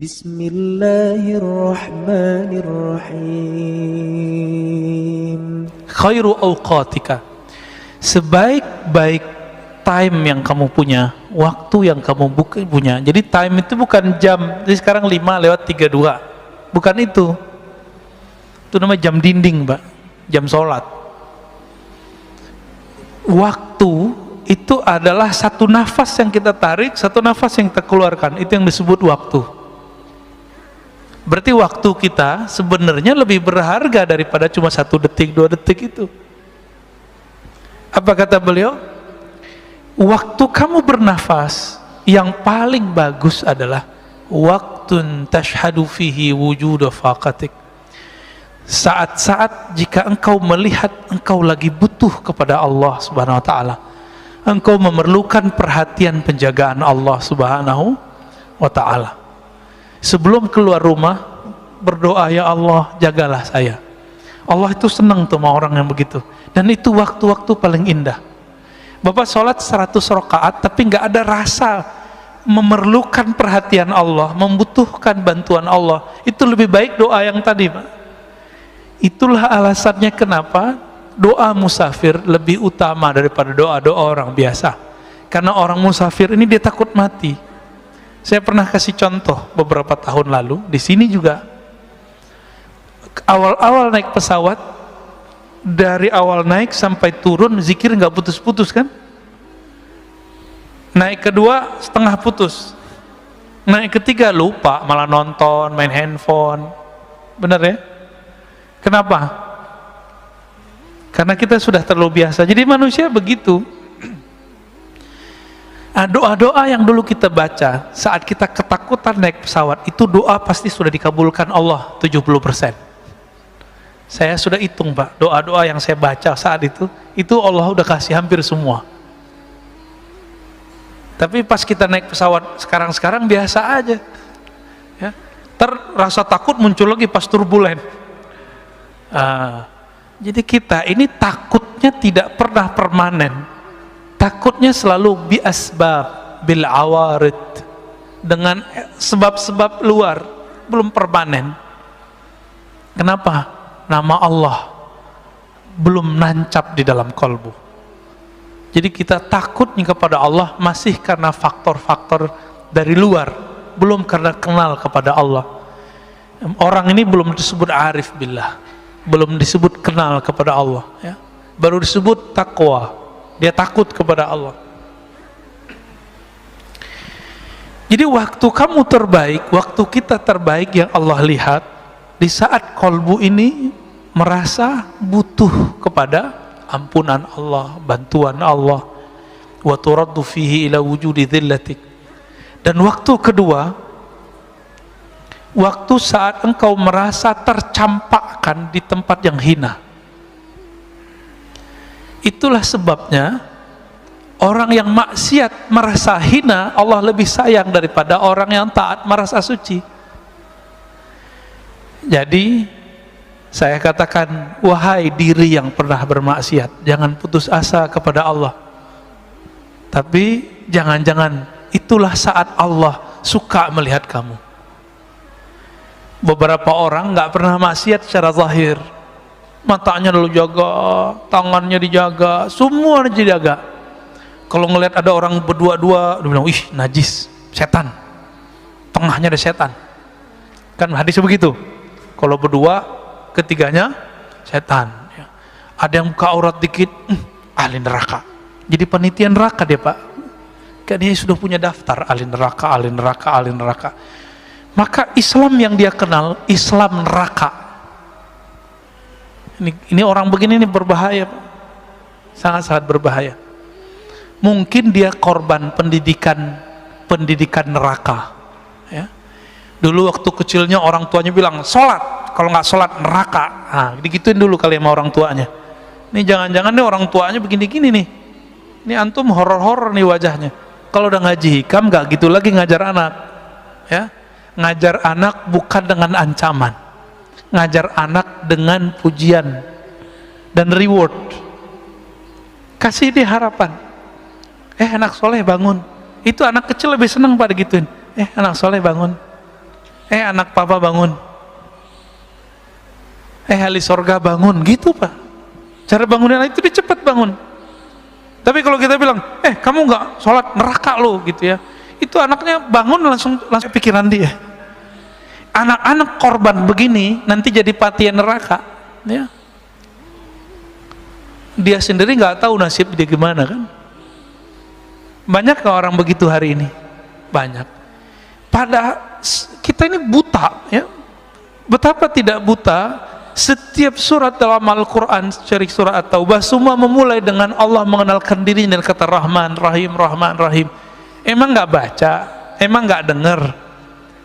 Bismillahirrahmanirrahim. Khairu awqatika, sebaik-baik time yang kamu punya, waktu yang kamu punya. Jadi time itu bukan jam, jadi sekarang 5:32, bukan itu. Itu namanya jam dinding, Mbak, jam sholat. Waktu itu adalah satu nafas yang kita tarik, satu nafas yang kita keluarkan, itu yang disebut waktu. Berarti waktu kita sebenarnya lebih berharga daripada cuma 1 detik, 2 detik itu. Apa kata beliau? Waktu kamu bernafas, yang paling bagus adalah waktun tashhadu fihi wujuda faqatik. Saat-saat jika engkau melihat engkau lagi butuh kepada Allah Subhanahu wa taala. Engkau memerlukan perhatian penjagaan Allah Subhanahu wa taala. Sebelum keluar rumah, berdoa, ya Allah, jagalah saya. Allah itu senang tuh sama orang yang begitu. Dan itu waktu-waktu paling indah. Bapak sholat 100 rakaat, tapi nggak ada rasa memerlukan perhatian Allah, membutuhkan bantuan Allah. Itu lebih baik doa yang tadi, Pak. Itulah alasannya kenapa doa musafir lebih utama daripada doa-doa orang biasa. Karena orang musafir ini dia takut mati. Saya pernah kasih contoh beberapa tahun lalu di sini juga. Awal-awal naik pesawat, dari awal naik sampai turun zikir nggak putus-putus kan? Naik kedua setengah putus, naik ketiga lupa, malah nonton, main handphone. Benar ya? Kenapa? Karena kita sudah terlalu biasa. Jadi manusia begitu. Doa-doa yang dulu kita baca saat kita ketakutan naik pesawat, itu doa pasti sudah dikabulkan Allah 70%. Saya sudah hitung, Pak, doa-doa yang saya baca saat itu Allah udah kasih hampir semua. Tapi pas kita naik pesawat sekarang biasa aja ya. Rasa takut muncul lagi pas turbulen. Jadi kita ini takutnya tidak pernah permanen. Takutnya selalu bi asbab bil awarid, dengan sebab-sebab luar, belum permanen. Kenapa? Nama Allah belum nancap di dalam kalbu. Jadi kita takutnya kepada Allah masih karena faktor-faktor dari luar, belum karena kenal kepada Allah. Orang ini belum disebut arif billah, belum disebut kenal kepada Allah ya. Baru disebut takwa. Dia takut kepada Allah. Jadi waktu kamu terbaik, waktu kita terbaik yang Allah lihat di saat kolbu ini merasa butuh kepada ampunan Allah, bantuan Allah. Wa turaddu fihi ila wujudi dhillatik. Dan waktu kedua, waktu saat engkau merasa tercampakkan di tempat yang hina. Itulah sebabnya orang yang maksiat merasa hina, Allah lebih sayang daripada orang yang taat merasa suci. Jadi saya katakan, wahai diri yang pernah bermaksiat, jangan putus asa kepada Allah. Tapi jangan-jangan itulah saat Allah suka melihat kamu. Beberapa orang nggak pernah maksiat secara zahir, matanya lalu jaga, tangannya dijaga, semua dijaga. Kalau ngelihat ada orang berdua-dua, dia bilang, ih najis, setan, tengahnya ada setan. Kan hadis begitu. Kalau berdua, ketiganya setan. Ada yang buka aurat dikit, ahli neraka. Jadi panitia neraka dia, Pak. Kan dia sudah punya daftar ahli neraka, ahli neraka, ahli neraka. Maka Islam yang dia kenal, Islam neraka. Ini orang begini ini berbahaya, sangat-sangat berbahaya. Mungkin dia korban pendidikan neraka. Ya. Dulu waktu kecilnya orang tuanya bilang sholat, kalau nggak sholat neraka. Nah, digituin dulu kali sama orang tuanya. Ini jangan-jangan nih orang tuanya begini-gini nih. Ini antum horor-horor nih wajahnya. Kalau udah ngaji hikam nggak gitu lagi ngajar anak. Ya, ngajar anak bukan dengan ancaman. Ngajar anak dengan pujian dan reward. Kasih dia harapan. Anak soleh bangun. Itu anak kecil lebih senang pada gituin. Anak soleh bangun. anak papa bangun, ahli sorga bangun, gitu Pak. Cara bangunin anak itu dia cepat bangun. Tapi kalau kita bilang, kamu nggak sholat, neraka lo, gitu ya, itu anaknya bangun langsung pikiran dia. Anak-anak korban begini nanti jadi patian neraka, ya. Dia sendiri nggak tahu nasib dia gimana kan. Banyak nggak orang begitu hari ini? Banyak. Pada kita ini buta, ya. Betapa tidak buta. Setiap surat dalam Al-Quran, dari surat At-Taubah, semua memulai dengan Allah mengenalkan diri dan kata Rahman, Rahim, Rahman, Rahim. Emang nggak baca? Emang nggak dengar?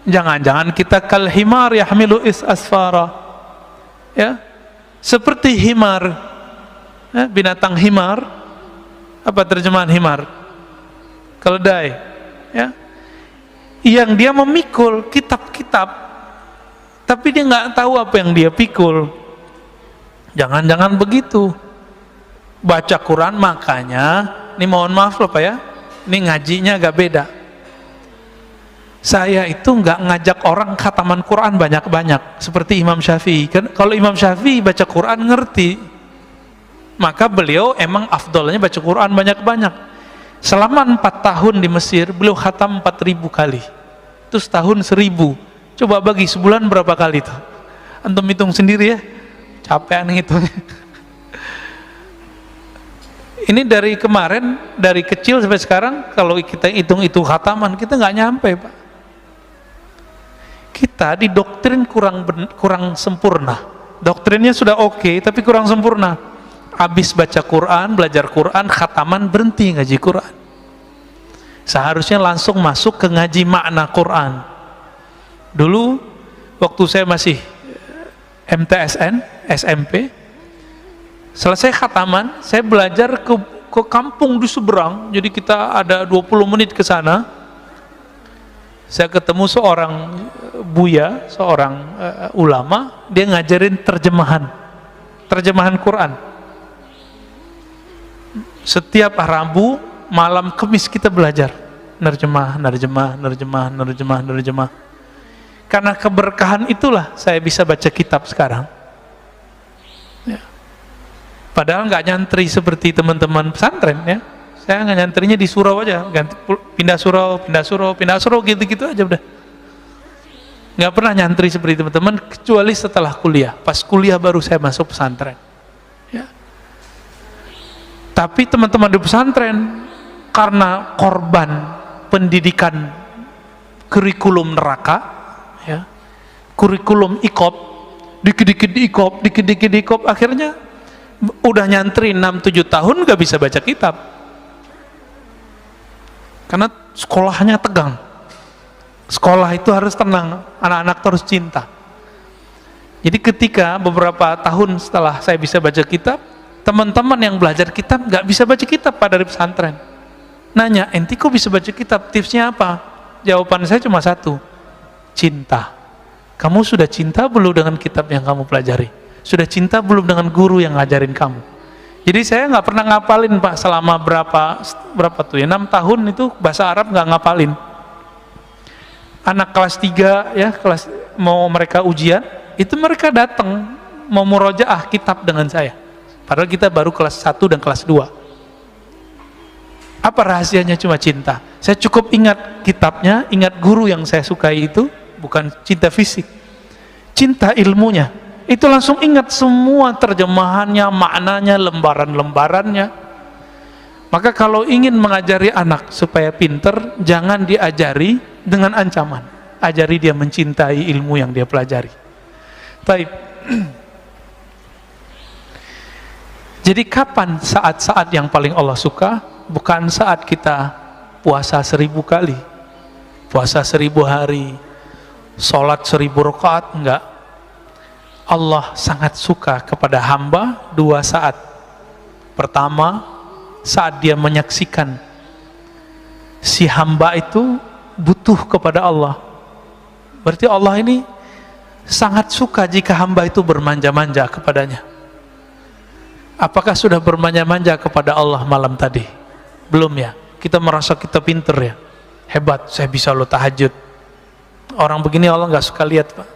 Jangan-jangan kita kal himar yahmilu asfara, ya, seperti himar, ya, binatang himar. Apa terjemahan himar? Keledai, ya, yang dia memikul kitab-kitab, tapi dia nggak tahu apa yang dia pikul. Jangan-jangan begitu. Baca Quran, makanya, ini mohon maaf loh Pak ya, ini ngajinya agak beda. Saya itu nggak ngajak orang khataman Quran banyak-banyak seperti Imam Syafi'i. Kan kalau Imam Syafi'i baca Quran ngerti, maka beliau emang afdolnya baca Quran banyak-banyak. Selama 4 tahun di Mesir, beliau khatam 4.000 kali. Itu setahun 1.000. Coba bagi sebulan berapa kali tuh? Antum hitung sendiri ya. Capean ngitungnya. Ini dari kemarin, dari kecil sampai sekarang, kalau kita hitung itu khataman, kita nggak nyampe Pak. Kita didoktrin kurang sempurna. Doktrinnya sudah oke, tapi kurang sempurna. Habis baca Quran, belajar Quran, khataman, berhenti ngaji Quran. Seharusnya langsung masuk ke ngaji makna Quran. Dulu waktu saya masih MTSN, SMP, selesai khataman, saya belajar ke kampung di seberang. Jadi kita ada 20 menit ke sana. Saya ketemu seorang buya, seorang ulama, dia ngajarin terjemahan Quran. Setiap Rabu, malam Kamis kita belajar nerjemah. Karena keberkahan itulah saya bisa baca kitab sekarang. Ya. Padahal nggak nyantri seperti teman-teman pesantren, ya. Saya nggak nyantrinya di surau aja, pindah surau, gitu-gitu aja udah. Nggak pernah nyantri seperti teman-teman, kecuali setelah kuliah. Pas kuliah baru saya masuk pesantren. Ya. Tapi teman-teman di pesantren, karena korban pendidikan kurikulum neraka, ya, kurikulum ikop, dikit-dikit diikop, akhirnya udah nyantri 6-7 tahun gak bisa baca kitab. Karena sekolahnya tegang. Sekolah itu harus tenang, anak-anak terus cinta. Jadi ketika beberapa tahun setelah saya bisa baca kitab, teman-teman yang belajar kitab gak bisa baca kitab Pak dari pesantren. Nanya, enti kok bisa baca kitab? Tipsnya apa? Jawaban saya cuma satu, cinta. Kamu sudah cinta belum dengan kitab yang kamu pelajari? Sudah cinta belum dengan guru yang ngajarin kamu? Jadi saya nggak pernah ngapalin Pak selama berapa tuh ya, 6 tahun itu bahasa Arab nggak ngapalin. Anak kelas 3 ya, mau mereka ujian, itu mereka datang mau murojaah kitab dengan saya. Padahal kita baru kelas 1 dan kelas 2. Apa rahasianya? Cuma cinta. Saya cukup ingat kitabnya, ingat guru yang saya sukai itu, bukan cinta fisik, cinta ilmunya. Itu langsung ingat semua terjemahannya, maknanya, lembaran-lembarannya. Maka kalau ingin mengajari anak supaya pinter, jangan diajari dengan ancaman. Ajari dia mencintai ilmu yang dia pelajari. Baik. Jadi kapan saat-saat yang paling Allah suka? Bukan saat kita puasa 1000 kali, puasa 1000 hari, sholat 1000 rakaat, enggak. Allah sangat suka kepada hamba 2 saat. Pertama, saat dia menyaksikan si hamba itu butuh kepada Allah. Berarti Allah ini sangat suka jika hamba itu bermanja-manja kepadanya. Apakah sudah bermanja-manja kepada Allah malam tadi? Belum ya? Kita merasa kita pinter ya, hebat, saya bisa lo tahajud. Orang begini Allah nggak suka lihat, Pak.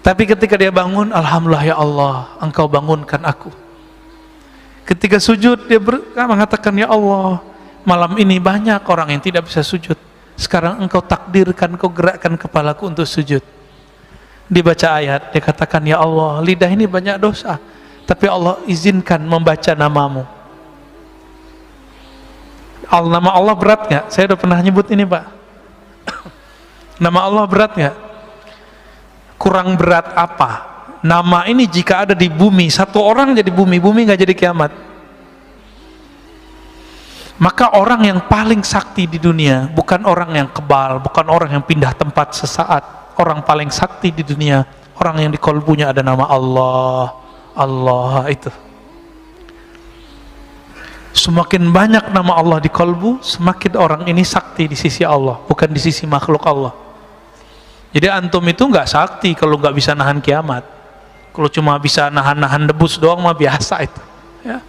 Tapi ketika dia bangun, alhamdulillah ya Allah, Engkau bangunkan aku. Ketika sujud dia mengatakan, ya Allah, malam ini banyak orang yang tidak bisa sujud. Sekarang Engkau takdirkan, Engkau gerakkan kepalaku untuk sujud. Dibaca ayat, dia katakan, ya Allah, lidah ini banyak dosa, tapi Allah izinkan membaca namamu. Nama Allah berat nggak? Saya udah pernah nyebut ini, Pak. Nama Allah berat nggak? Kurang berat apa? Nama ini jika ada di bumi, satu orang jadi bumi nggak jadi kiamat. Maka orang yang paling sakti di dunia bukan orang yang kebal, bukan orang yang pindah tempat sesaat. Orang paling sakti di dunia, orang yang di kolbunya ada nama Allah. Allah itu. Semakin banyak nama Allah di kolbu, semakin orang ini sakti di sisi Allah, bukan di sisi makhluk Allah. Jadi antum itu nggak sakti kalau nggak bisa nahan kiamat. Kalau cuma bisa nahan-nahan debus doang mah biasa itu. Ya.